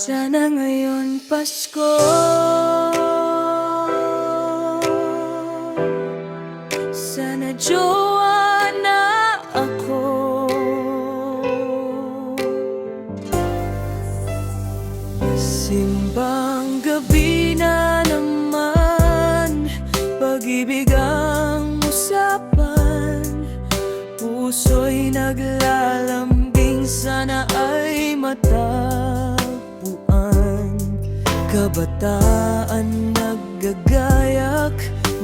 Sana ngayon Pasko, sana jowa na ako. Simbang gabi na naman, pag-ibig ang usapan, puso'y naglalambing, sana ay matagpuan. Kabataan naggagayak,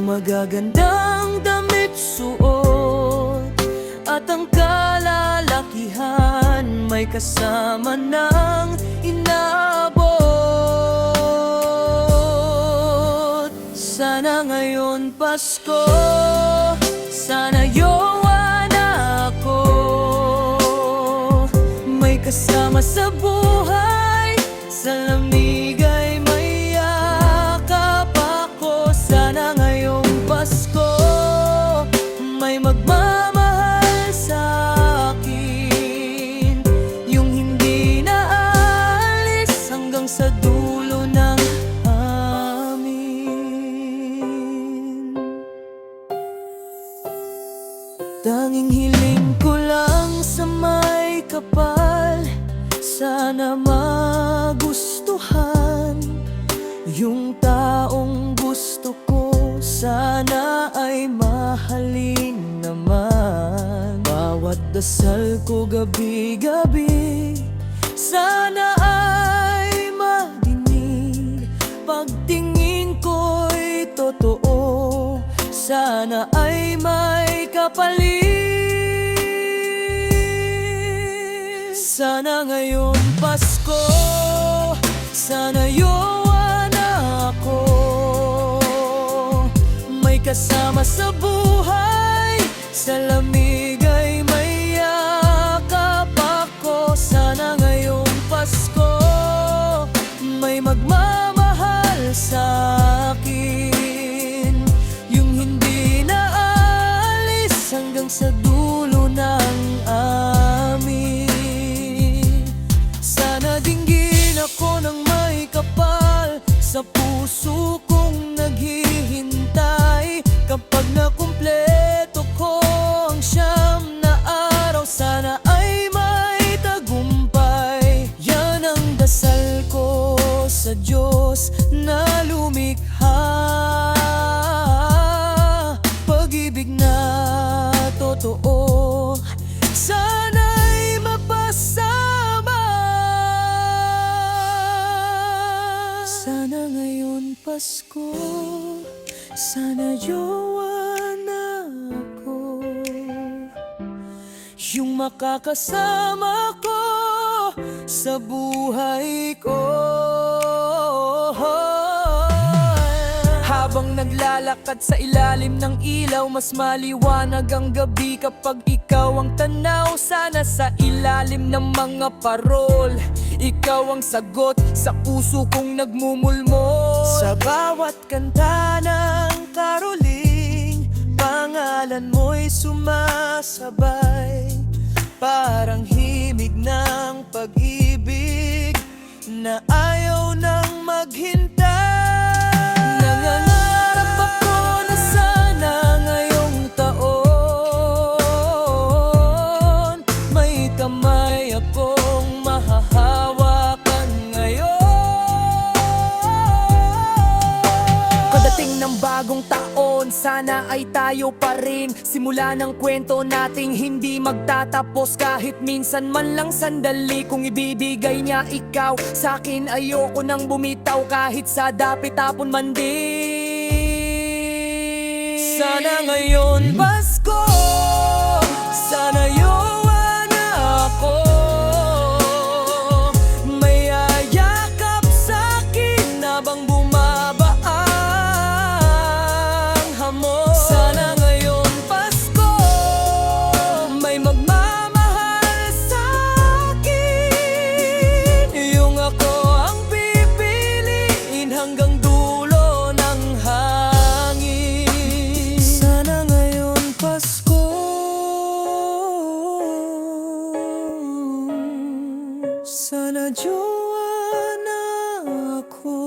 magagandang damit suot, at ang kalalakihan may kasama ng inaabot. Sana ngayon Pasko, sana yowa na ako, may kasama sa buhay, sa lamig ay may yakap ako. Sana ngayong Pasko, may magmamahal sa akin, yung hindi naalis hanggang sa dulo ng amin. Tanging hiling ko lang sa may kapal, sana magustuhan yung taong gusto ko, sana ay mahalin naman. Bawat dasal ko gabi-gabi, sana ay madinig, pagtingin ko'y totoo, sana ay may kapalit. Sana ngayon Pasko, sana yowa na ako, may kasama sa buhay, sa lamig ay may yakap ako. Sana ngayong Pasko, may magmamahal sa akin, yung hindi naalis hanggang sa dulo ng amin. Sana dinggin ako ng may kapal sa puso kong naghihintay, kapag nakumpleto ko ang siyam na araw, sana ay may tagumpay. Yan ang dasal ko sa Diyos na lumikha, pag-ibig na totoo, sana'y mapasama. Sana ngayon Pasko, sana jowa na ako, yung makakasama ko sa buhay ko. Habang naglalakad sa ilalim ng ilaw, mas maliwanag ang gabi kapag ikaw ang tanaw. Sana sa ilalim ng mga parol, ikaw ang sagot sa puso kong nagmumulmol. Sa bawat kanta ng karoling, pangalan mo'y sumasabay, parang himig ng pag-ibig na ayaw nang maghintay. Nangangarap ako na sana ngayong taon, may kamay akong mahahawakan ngayon. Pagdating ng bagong taon, sana ay tayo pa rin. Simula ng kwento nating hindi magtatapos, kahit minsan man lang sandali. Kung ibibigay niya ikaw sa'kin, ayoko nang bumitaw, kahit sa dapit tapon man din. Sana ngayon Pasko, sana yowa na ako, may ayakap sa'kin habang bumaba ang hamon. Sana ngayon Pasko, may magmamahal sa'kin, yung ako ang pipiliin hanggang dulo ng hangin. Sana ngayon Pasko, sana jowa na ako.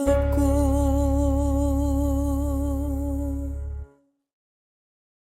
Ako